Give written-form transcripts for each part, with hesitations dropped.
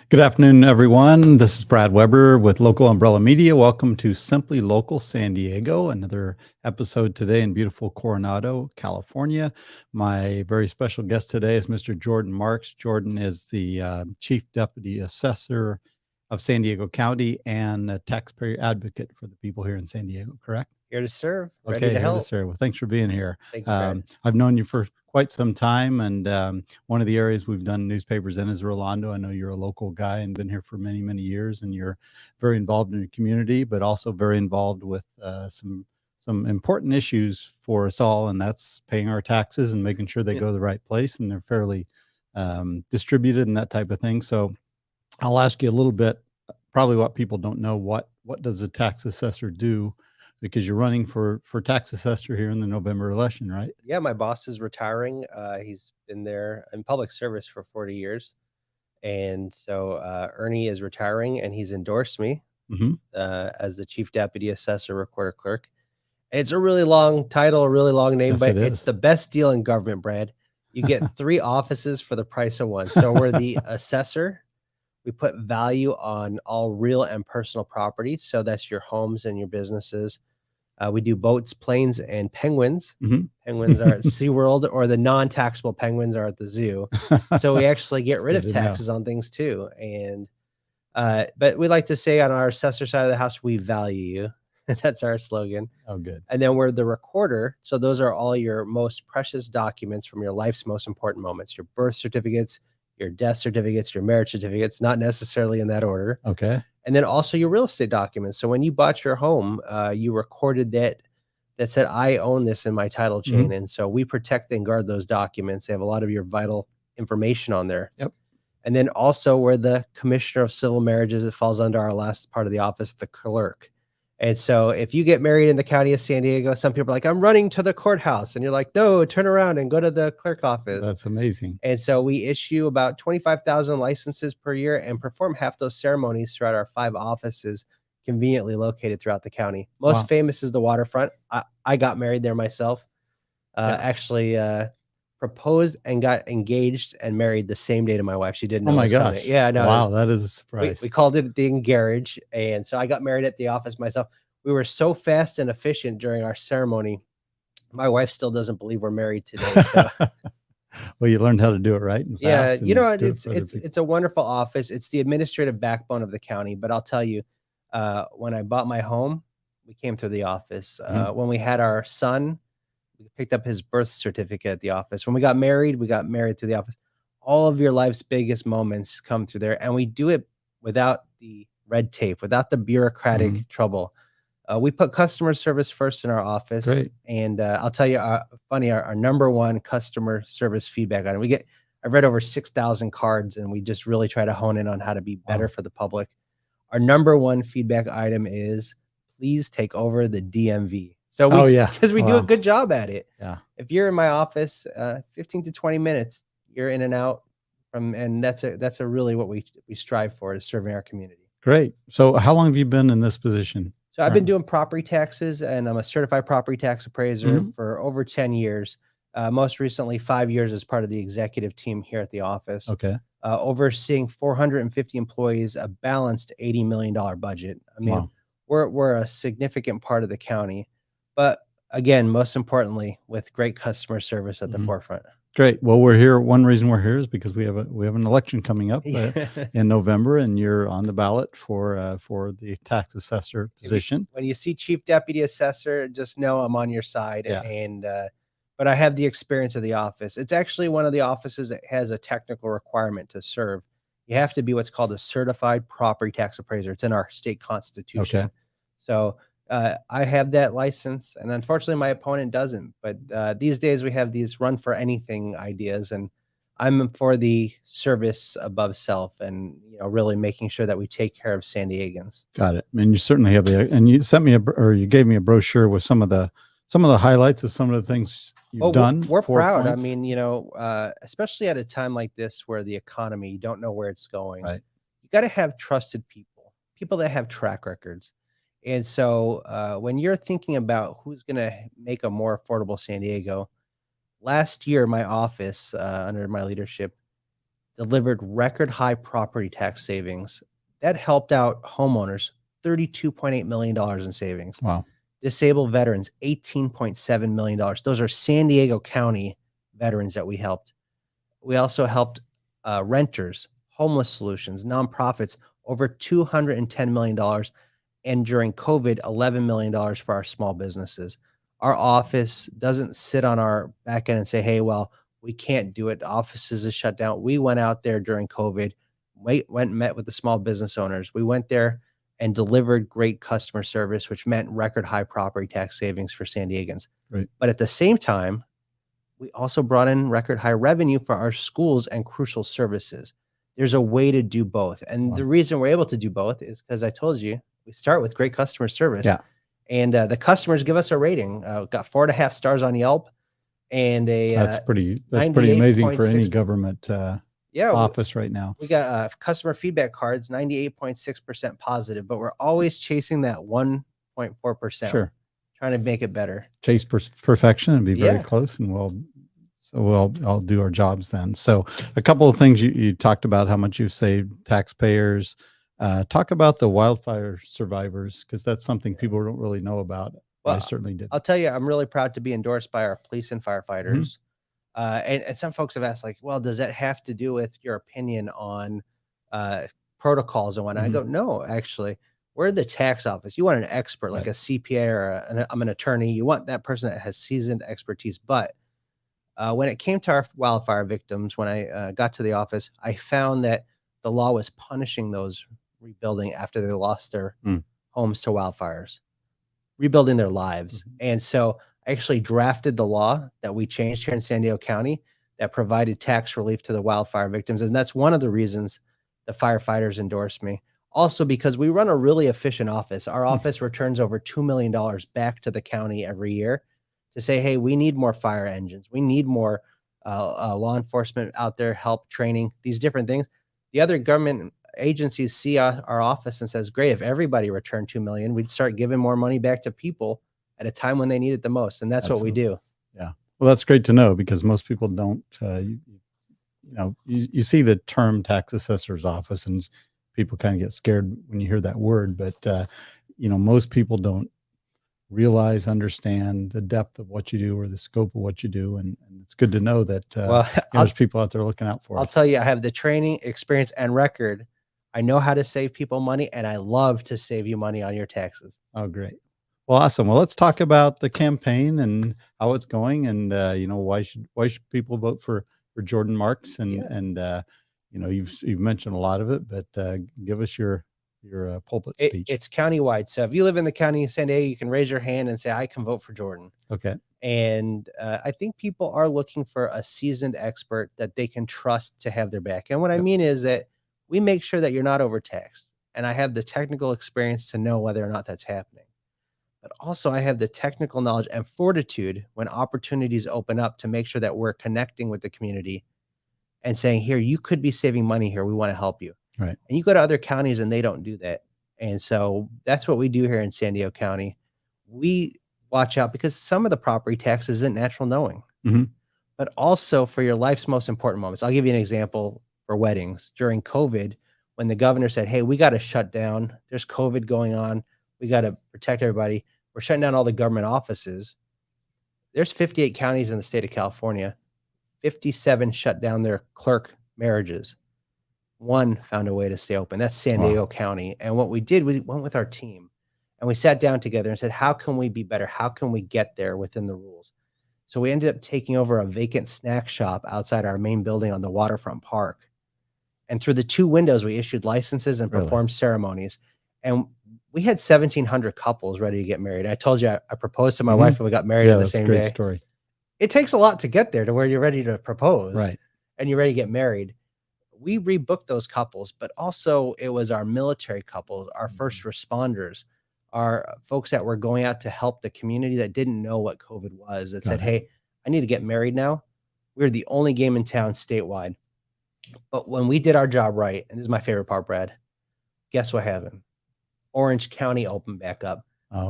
Good afternoon, everyone. This is Brad Weber with Local Umbrella Media. Welcome to Simply Local San Diego, another episode today in beautiful Coronado, California. My very special guest today is Mr. Jordan Marks. Jordan is the Chief Deputy Assessor of San Diego County and a taxpayer advocate for the people here in San Diego, correct? Here to serve, ready Okay, to here to help. serve. Well, thanks for being here. Thank you, Brad. I've known you for quite some time, and one of the areas we've done newspapers in is Rolando. I know you're a local guy and been here for many, many years, and you're very involved in your community, but also very involved with some important issues for us all, and that's paying our taxes and making sure they go to the right place and they're fairly distributed and that type of thing. So I'll ask you a little bit, probably what people don't know. What does a tax assessor do? Because you're running for tax assessor here in the November election, right? Yeah, my boss is retiring. He's been there in public service for 40 years. And so Ernie is retiring, and he's endorsed me as the Chief Deputy Assessor Recorder Clerk. And it's a really long title, a really long name, Yes, but it it's is. the best deal in government, Brad. You get 3 offices for the price of 1. So we're the assessor. We put value on all real and personal property. So that's your homes and your businesses. We do boats, planes, and penguins. Penguins are at SeaWorld, or the non-taxable penguins are at the zoo. So we actually get rid of taxes on things too. And but we like to say on our assessor side of the house, we value you. That's our slogan. Oh, good. And then we're the recorder. So those are all your most precious documents from your life's most important moments, your birth certificates, your death certificates, your marriage certificates, not necessarily in that order. Okay. And then also your real estate documents. So when you bought your home, you recorded that said, I own this in my title chain. And so we protect and guard those documents. They have a lot of your vital information on there. Yep. And then also we're the Commissioner of Civil Marriages. It falls under our last part of the office, the clerk. And so if you get married in the county of San Diego, some people are like, I'm running to the courthouse. And you're like, no, turn around and go to the clerk office. That's amazing. And so we issue about 25,000 licenses per year and perform half those ceremonies throughout our 5 offices conveniently located throughout the county. Most famous is the waterfront. I got married there myself. Actually proposed and got engaged and married the same day to my wife. She didn't know. Oh my gosh. Coming. Yeah, no. Wow, that is a surprise. We called it the garage. And so I got married at the office myself. We were so fast and efficient during our ceremony. My wife still doesn't believe we're married today. So. Well, you learned how to do it right. And Yeah, fast you know, and it's a wonderful office. It's the administrative backbone of the county. But I'll tell you, when I bought my home, we came through the office. When we had our son, we picked up his birth certificate at the office. When we got married through the office. All of your life's biggest moments come through there, and we do it without the red tape, without the bureaucratic trouble. We put customer service first in our office. Great. And I'll tell you, our number 1 customer service feedback item. I've read over 6,000 cards, and we just really try to hone in on how to be better for the public. Our number 1 feedback item is, please take over the DMV. So because we do a good job at it. Yeah. If you're in my office, 15 to 20 minutes, you're in and out and that's a really what we strive for, is serving our community. Great. So how long have you been in this position? So I've been doing property taxes, and I'm a certified property tax appraiser for over 10 years. Most recently, 5 years as part of the executive team here at the office. Okay. Overseeing 450 employees, a balanced $80 million budget. I mean, we're a significant part of the county, but again, most importantly, with great customer service at the forefront. Great. Well, we're here. One reason we're here is because we have an election coming up in November, and you're on the ballot for the tax assessor position. When you see Chief Deputy Assessor, just know I'm on your side. Yeah. And but I have the experience of the office. It's actually one of the offices that has a technical requirement to serve. You have to be what's called a certified property tax appraiser. It's in our state constitution. Okay. So I have that license, and unfortunately my opponent doesn't. But these days we have these run for anything ideas, and I'm for the service above self, and really making sure that we take care of San Diegans. Got it. And you certainly have and you sent me you gave me a brochure with some of the highlights of some of the things you've done. We're proud. Points. I mean, especially at a time like this where the economy, you don't know where it's going. Right. You got to have trusted people that have track records. And so when you're thinking about who's going to make a more affordable San Diego, last year, my office, under my leadership, delivered record high property tax savings. That helped out homeowners $32.8 million in savings. Wow. Disabled veterans, $18.7 million. Those are San Diego County veterans that we helped. We also helped renters, homeless solutions, nonprofits, over $210 million. And during COVID, $11 million for our small businesses. Our office doesn't sit on our back end and say, hey, well, we can't do it. The offices is shut down. We went out there during COVID, went and met with the small business owners. We went there and delivered great customer service, which meant record high property tax savings for San Diegans. Right. But at the same time, we also brought in record high revenue for our schools and crucial services. There's a way to do both. And Wow. the reason we're able to do both is because I told you, we start with great customer service. Yeah. And the customers give us a rating. Got 4.5 stars on Yelp. And That's pretty amazing for any government office right now. We got customer feedback cards, 98.6% positive, but we're always chasing that 1.4%. Sure. Trying to make it better. Chase perfection and be very close, and we'll all do our jobs then. So a couple of things you talked about, how much you've saved taxpayers. Talk about the wildfire survivors, because that's something people don't really know about. Well, I certainly did. I'll tell you, I'm really proud to be endorsed by our police and firefighters. And some folks have asked, like, well, does that have to do with your opinion on protocols and whatnot? I go, no, actually. We're the tax office. You want an expert, like a CPA or I'm an attorney. You want that person that has seasoned expertise. But when it came to our wildfire victims, when I got to the office, I found that the law was punishing those rebuilding after they lost their homes to wildfires, rebuilding their lives. And so I actually drafted the law that we changed here in San Diego County that provided tax relief to the wildfire victims. And that's one of the reasons the firefighters endorsed me. Also, because we run a really efficient office. Our office returns over $2 million back to the county every year to say, hey, we need more fire engines. We need more law enforcement out there, help, training, these different things. The other government agencies see our office and says, great, if everybody returned $2 million, we'd start giving more money back to people at a time when they need it the most. And that's what we do. Yeah. Well, that's great to know, because most people don't, you see the term tax assessor's office and people kind of get scared when you hear that word, but most people don't understand the depth of what you do or the scope of what you do. And it's good to know that there's people out there looking out for us. I'll tell you, I have the training, experience, and record. I know how to save people money, and I love to save you money on your taxes. Oh, great. Well, awesome. Well, let's talk about the campaign and how it's going, and why should people vote for Jordan Marks, and you've mentioned a lot of it, but give us your pulpit speech. It's countywide. So if you live in the county of San Diego, you can raise your hand and say, I can vote for Jordan. Okay. And I think people are looking for a seasoned expert that they can trust to have their back. And what I mean is that we make sure that you're not overtaxed. And I have the technical experience to know whether or not that's happening. But also I have the technical knowledge and fortitude when opportunities open up to make sure that we're connecting with the community and saying, here, you could be saving money here. We want to help you. Right. And you go to other counties and they don't do that. And so that's what we do here in San Diego County. We watch out because some of the property tax isn't natural knowing, but also for your life's most important moments. I'll give you an example for weddings. During COVID, when the governor said, hey, we got to shut down. There's COVID going on. We got to protect everybody. We're shutting down all the government offices. There's 58 counties in the state of California. 57 shut down their clerk marriages. One found a way to stay open. That's San Diego County. And what we did, we went with our team and we sat down together and said, how can we be better? How can we get there within the rules? So we ended up taking over a vacant snack shop outside our main building on the waterfront park. And through the 2 windows, we issued licenses and performed ceremonies. And we had 1,700 couples ready to get married. I told you I proposed to my wife and we got married on the same day. That's a great story. It takes a lot to get there to where you're ready to propose, right? And you're ready to get married. We rebooked those couples, but also it was our military couples, our first responders, our folks that were going out to help the community that didn't know what COVID was, that said, hey, I need to get married now. We're the only game in town statewide. But when we did our job right, and this is my favorite part, Brad, guess what happened? Orange County opened back up.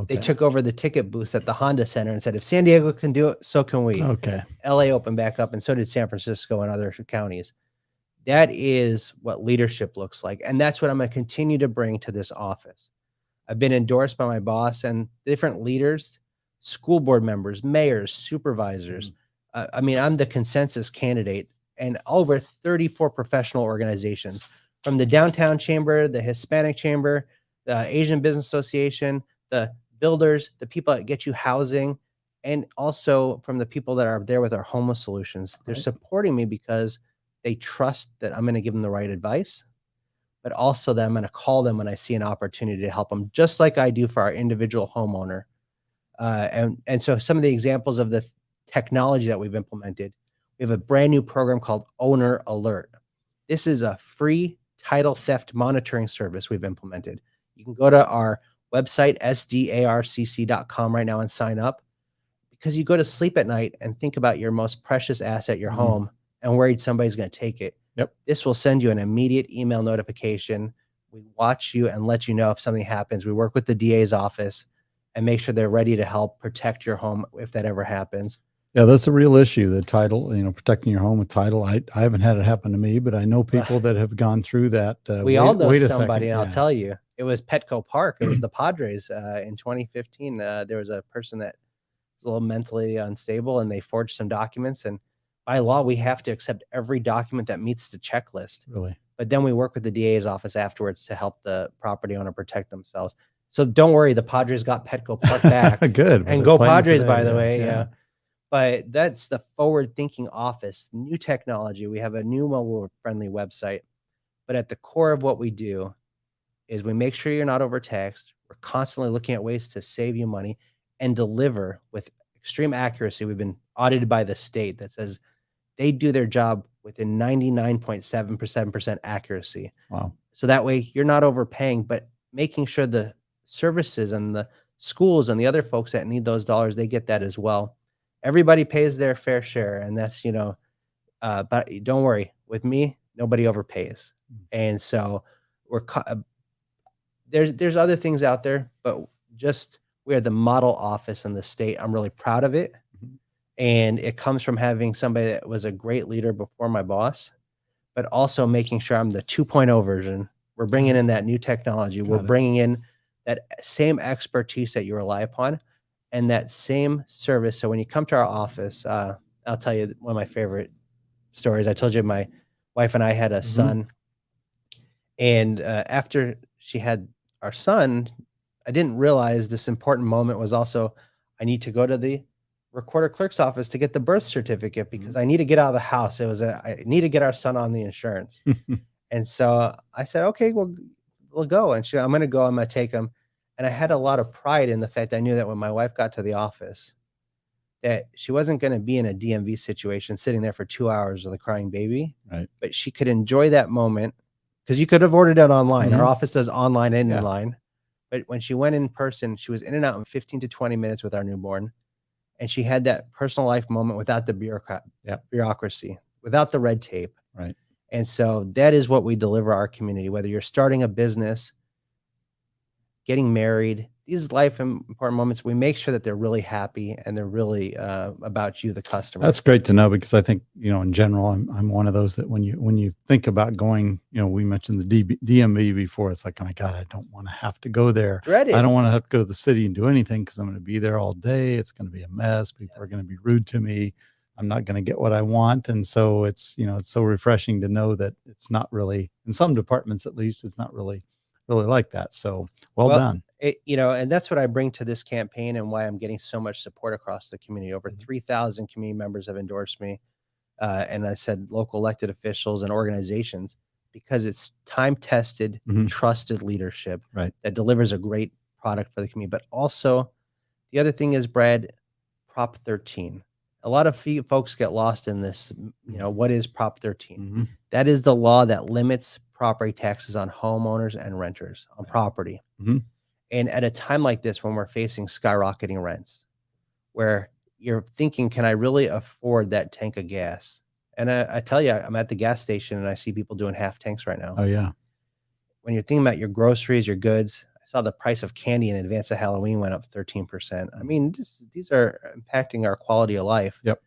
They took over the ticket booths at the Honda Center and said, if San Diego can do it, so can we. Okay. LA opened back up, and so did San Francisco and other counties. That is what leadership looks like. And that's what I'm going to continue to bring to this office. I've been endorsed by my boss and different leaders, school board members, mayors, supervisors. I mean, I'm the consensus candidate, and over 34 professional organizations, from the Downtown Chamber, the Hispanic Chamber, the Asian Business Association, the builders, the people that get you housing, and also from the people that are there with our homeless solutions. They're Right. supporting me because they trust that I'm going to give them the right advice, but also that I'm going to call them when I see an opportunity to help them, just like I do for our individual homeowner. And so some of the examples of the technology that we've implemented, we have a brand new program called Owner Alert. This is a free title theft monitoring service we've implemented. You can go to our website, sdarcc.com right now and sign up, because you go to sleep at night and think about your most precious asset, your home, and worried somebody's going to take it. Yep. This will send you an immediate email notification. We watch you and let you know if something happens. We work with the DA's office and make sure they're ready to help protect your home if that ever happens. Yeah, that's a real issue, the title, protecting your home with title. I haven't had it happen to me, but I know people that have gone through that. We all know wait a somebody, second. and I'll Yeah. tell you, it was Petco Park. It was the Padres in 2015. There was a person that was a little mentally unstable, and they forged some documents. And by law, we have to accept every document that meets the checklist. Really? But then we work with the DA's office afterwards to help the property owner protect themselves. So don't worry, the Padres got Petco Park back. Good. And go Padres, by the way. Yeah. But that's the forward-thinking office, new technology. We have a new mobile-friendly website. But at the core of what we do is we make sure you're not overtaxed. We're constantly looking at ways to save you money and deliver with extreme accuracy. We've been audited by the state that says they do their job within 99.7% accuracy. Wow. So that way you're not overpaying, but making sure the services and the schools and the other folks that need those dollars, they get that as well. Everybody pays their fair share, and that's, but don't worry, with me, nobody overpays. And so there's other things out there, but just we are the model office in the state. I'm really proud of it. And it comes from having somebody that was a great leader before my boss, but also making sure I'm the 2.0 version. We're bringing in that new technology. We're bringing in that same expertise that you rely upon and that same service. So when you come to our office, I'll tell you one of my favorite stories. I told you my wife and I had a son. And after she had our son, I didn't realize this important moment was also, I need to go to the recorder clerk's office to get the birth certificate because I need to get out of the house. I need to get our son on the insurance. And so I said, okay, well, we'll go. And I'm going to go, I'm going to take him. And I had a lot of pride in the fact that I knew that when my wife got to the office, that she wasn't going to be in a DMV situation sitting there for 2 hours with a crying baby, right? But she could enjoy that moment because you could have ordered it online. Our office does online and inline. But when she went in person, she was in and out in 15 to 20 minutes with our newborn. And she had that personal life moment without the bureaucracy, without the red tape. Right. And so that is what we deliver our community, whether you're starting a business, getting married, these life important moments, we make sure that they're really happy and they're really about you, the customer. That's great to know, because I think, in general, I'm one of those that when you think about going, we mentioned the DMV before, it's like, oh my God, I don't want to have to go there. Dreaded. I don't want to have to go to the city and do anything because I'm going to be there all day. It's going to be a mess. People are going to be rude to me. I'm not going to get what I want. And so it's so refreshing to know that it's not really, in some departments at least, it's not really like that. So well done. And that's what I bring to this campaign and why I'm getting so much support across the community. Over 3,000 community members have endorsed me. And I said local elected officials and organizations, because it's time-tested, trusted leadership that delivers a great product for the community. But also the other thing is, Brad, Prop 13. A lot of folks get lost in this. What is Prop 13? That is the law that limits property taxes on homeowners and renters on property. And at a time like this, when we're facing skyrocketing rents, where you're thinking, can I really afford that tank of gas? And I tell you, I'm at the gas station and I see people doing half tanks right now. Oh yeah. When you're thinking about your groceries, your goods, I saw the price of candy in advance of Halloween went up 13%. I mean, these are impacting our quality of life. Yep.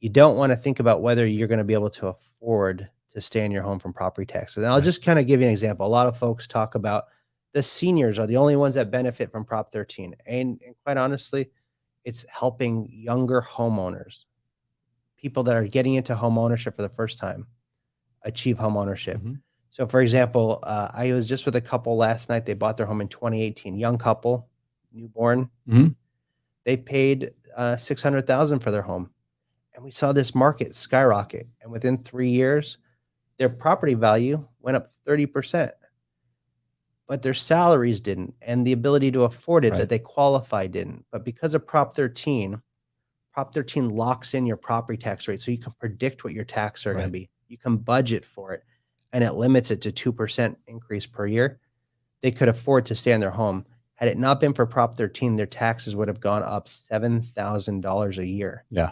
You don't want to think about whether you're going to be able to afford to stay in your home from property taxes. And I'll just kind of give you an example. A lot of folks talk about the seniors are the only ones that benefit from Prop 13. And quite honestly, it's helping younger homeowners, people that are getting into home ownership for the first time, achieve home ownership. So for example, I was just with a couple last night. They bought their home in 2018, young couple, newborn. They paid $600,000 for their home. And we saw this market skyrocket. And within 3 years, their property value went up 30%. But their salaries didn't, and the ability to afford it that they qualify didn't. But because of Prop 13 locks in your property tax rate, so you can predict what your taxes are going to be. You can budget for it, and it limits it to 2% increase per year. They could afford to stay in their home. Had it not been for Prop 13, their taxes would have gone up $7,000 a year. Yeah.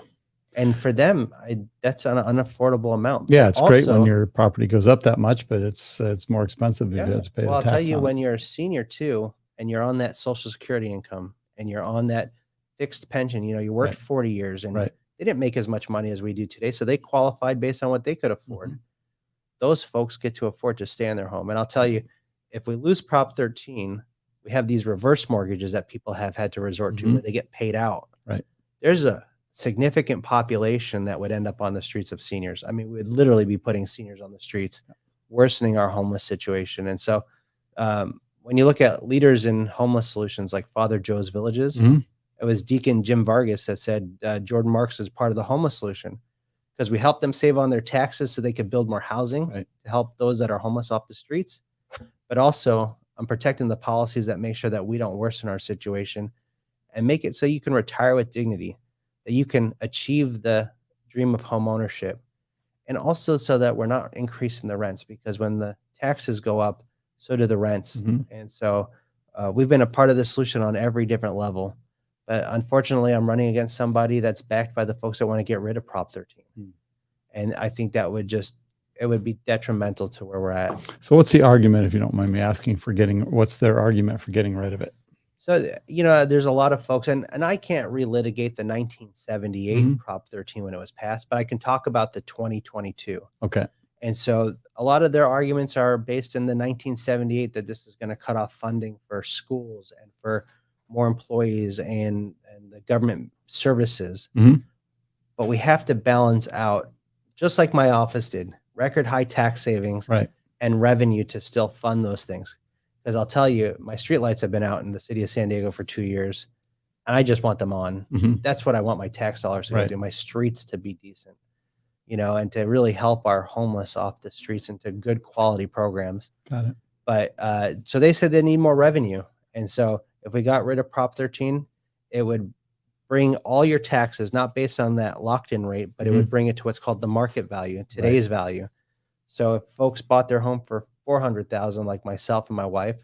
And for them, that's an unaffordable amount. Yeah, it's great when your property goes up that much, but it's more expensive if you have to pay the tax. I'll tell you, when you're a senior too, and you're on that Social Security income, and you're on that fixed pension, you worked 40 years, and they didn't make as much money as we do today, so they qualified based on what they could afford. Those folks get to afford to stay in their home. And I'll tell you, if we lose Prop 13, we have these reverse mortgages that people have had to resort to where they get paid out. There's a significant population that would end up on the streets of seniors. I mean, we would literally be putting seniors on the streets, worsening our homeless situation. And so when you look at leaders in homeless solutions like Father Joe's Villages, it was Deacon Jim Vargas that said Jordan Marks is part of the homeless solution because we help them save on their taxes so they could build more housing to help those that are homeless off the streets. But also I'm protecting the policies that make sure that we don't worsen our situation and make it so you can retire with dignity, that you can achieve the dream of home ownership, and also so that we're not increasing the rents, because when the taxes go up, so do the rents. And so we've been a part of the solution on every different level. But unfortunately, I'm running against somebody that's backed by the folks that want to get rid of Prop 13. And I think that would it would be detrimental to where we're at. So what's the argument, if you don't mind me asking, what's their argument for getting rid of it? So, there's a lot of folks, and I can't relitigate the 1978 Prop 13 when it was passed, but I can talk about the 2022. Okay. And so a lot of their arguments are based in the 1978 that this is going to cut off funding for schools and for more employees and the government services. But we have to balance out, just like my office did, record high tax savings and revenue to still fund those things. Because I'll tell you, my streetlights have been out in the city of San Diego for 2 years, and I just want them on. That's what I want my tax dollars to go do, my streets to be decent, and to really help our homeless off the streets into good quality programs. Got it. But so they said they need more revenue. And so if we got rid of Prop 13, it would bring all your taxes, not based on that locked in rate, but it would bring it to what's called the market value, today's value. So if folks bought their home for $400,000, like myself and my wife,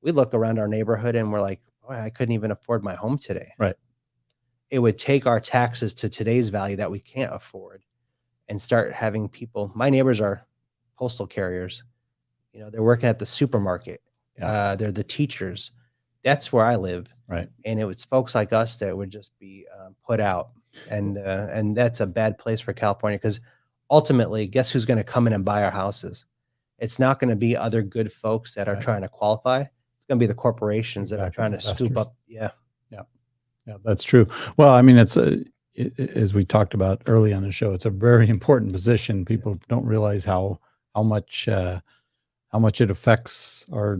we look around our neighborhood and we're like, oh, I couldn't even afford my home today. It would take our taxes to today's value that we can't afford and start having people. My neighbors are postal carriers. They're working at the supermarket. They're the teachers. That's where I live. And it was folks like us that would just be put out. And that's a bad place for California, because ultimately, guess who's going to come in and buy our houses? It's not going to be other good folks that are trying to qualify. It's going to be the corporations that are trying to scoop up. Yeah, that's true. Well, I mean, as we talked about early on the show, it's a very important position. People don't realize how much it affects our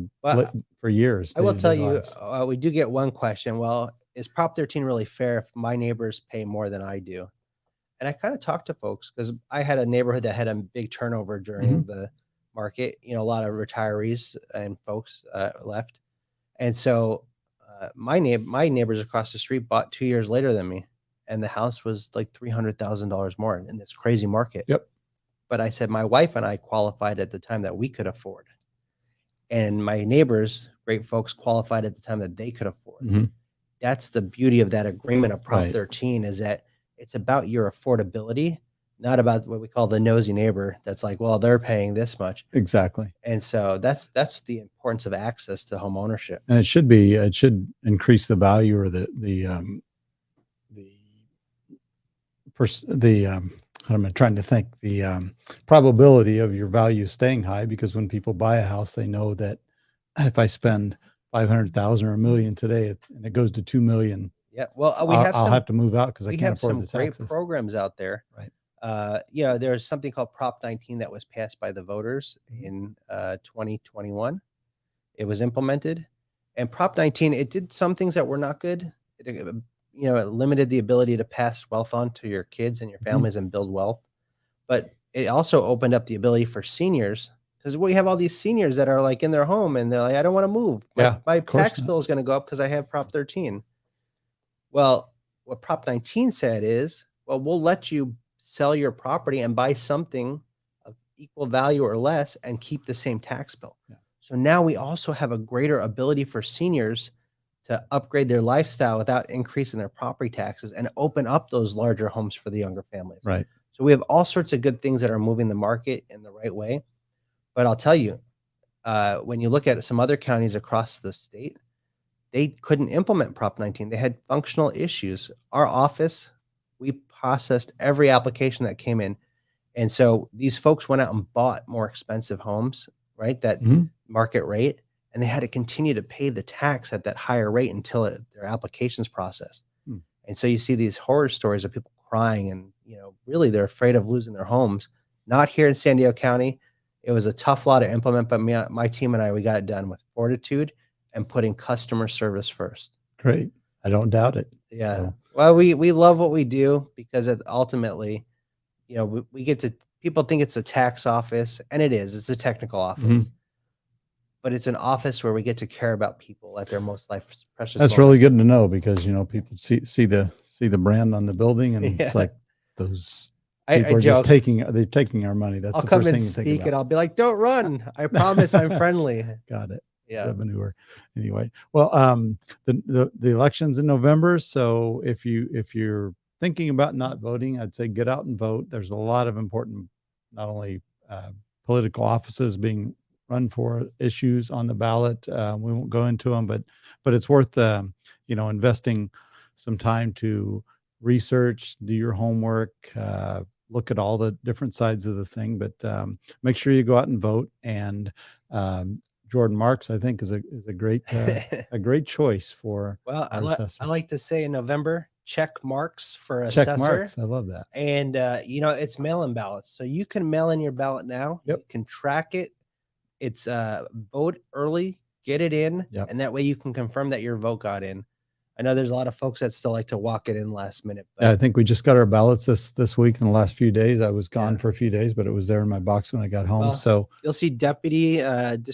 for years. I will tell you, we do get one question. Well, is Prop 13 really fair if my neighbors pay more than I do? And I kind of talked to folks, because I had a neighborhood that had a big turnover during the market. A lot of retirees and folks left. And so my neighbors across the street bought 2 years later than me, and the house was like $300,000 more in this crazy market. But I said, my wife and I qualified at the time that we could afford. And my neighbors, great folks, qualified at the time that they could afford. That's the beauty of that agreement of Prop 13, is that it's about your affordability, not about what we call the nosy neighbor that's like, well, they're paying this much. Exactly. And so that's the importance of access to home ownership. And it should increase the value, or the I'm trying to think the probability of your value staying high, because when people buy a house, they know that if I spend 500,000 or a million today, and it goes to 2 million, Yeah. Well, I'll have to move out because I we can't have afford some the great taxes. programs out there. Right. There's something called Prop 19 that was passed by the voters in 2021. It was implemented, and Prop 19, it did some things that were not good. It limited the ability to pass wealth on to your kids and your families and build wealth. But it also opened up the ability for seniors, because we have all these seniors that are like in their home and they're like, I don't want to move. My tax bill is going to go up because I have Prop 13. Well, what Prop 19 said is, well, we'll let you sell your property and buy something of equal value or less and keep the same tax bill. Yeah. So now we also have a greater ability for seniors to upgrade their lifestyle without increasing their property taxes and open up those larger homes for the younger families. Right. So we have all sorts of good things that are moving the market in the right way. But I'll tell you, when you look at some other counties across the state, they couldn't implement Prop 19. They had functional issues. Our office, we processed every application that came in. And so these folks went out and bought more expensive homes, right? That market rate, and they had to continue to pay the tax at that higher rate until their application's processed. And so you see these horror stories of people crying and, really they're afraid of losing their homes. Not here in San Diego County. It was a tough law to implement, but my team and I, we got it done with fortitude and putting customer service first. Great. I don't doubt it. Yeah. So. Well, we love what we do because ultimately, we get to, people think it's a tax office, and it is. It's a technical office. But it's an office where we get to care about people at their most precious. That's really good to know, because people see the brand on the building, and it's like those people are just taking our money. That's the first thing you think about. And I'll be like, don't run. I promise I'm friendly. Got it. Yeah. Revenue. Anyway, well, the election's in November, so if you're thinking about not voting, I'd say get out and vote. There's a lot of important, not only political offices being run for, issues on the ballot. We won't go into them, but it's worth investing some time to research, do your homework, look at all the different sides of the thing. But make sure you go out and vote. And Jordan Marks, I think, is a great a great choice for. Well, I like to say in November, check marks for Check assessor. marks. I love that. And it's mail-in ballots, so you can mail in your ballot now. Yep. You can track it. It's vote early, get it in, and that way you can confirm that your vote got in. I know there's a lot of folks that still like to walk it in last minute. But I think we just got our ballots this week in the last few days. I was gone for a few days, but it was there in my box when I got home. Well, so you'll see deputy,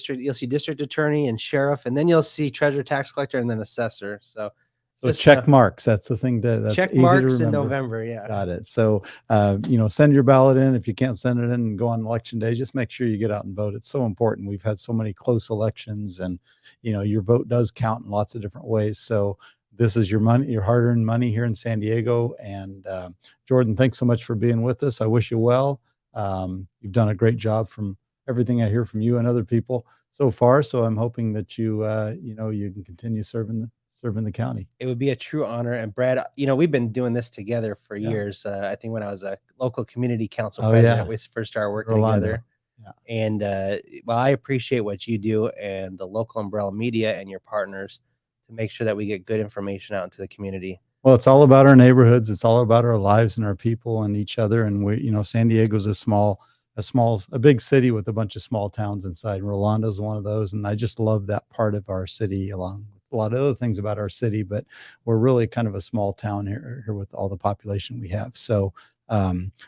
you'll see district attorney and sheriff, and then you'll see treasurer, tax collector, and then assessor. So check marks. That's the thing that's check easy marks to in remember. November. Yeah. Got it. So, send your ballot in. If you can't send it in and go on election day, just make sure you get out and vote. It's so important. We've had so many close elections, and, your vote does count in lots of different ways. So this is your money, your hard-earned money here in San Diego. And Jordan, thanks so much for being with us. I wish you well. You've done a great job from everything I hear from you and other people so far. So I'm hoping that you can continue serving the county. It would be a true honor. And Brad, we've been doing this together for years. I think when I was a local community council president, we first started working together. Yeah. And I appreciate what you do and the local umbrella media and your partners to make sure that we get good information out into the community. Well, it's all about our neighborhoods. It's all about our lives and our people and each other. And San Diego's a big city with a bunch of small towns inside. Rolando's one of those. And I just love that part of our city, along with a lot of other things about our city, but we're really kind of a small town here with all the population we have. So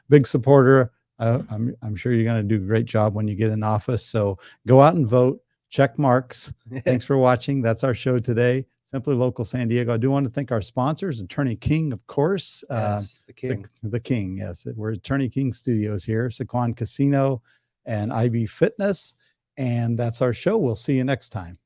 big supporter. I'm sure you're going to do a great job when you get in office. So go out and vote, check marks. Thanks for watching. That's our show today. Simply Local San Diego. I do want to thank our sponsors, Attorney King, of course. Yes, the King. The King, yes. We're Attorney King Studios here, Sequan Casino and IB Fitness. And that's our show. We'll see you next time.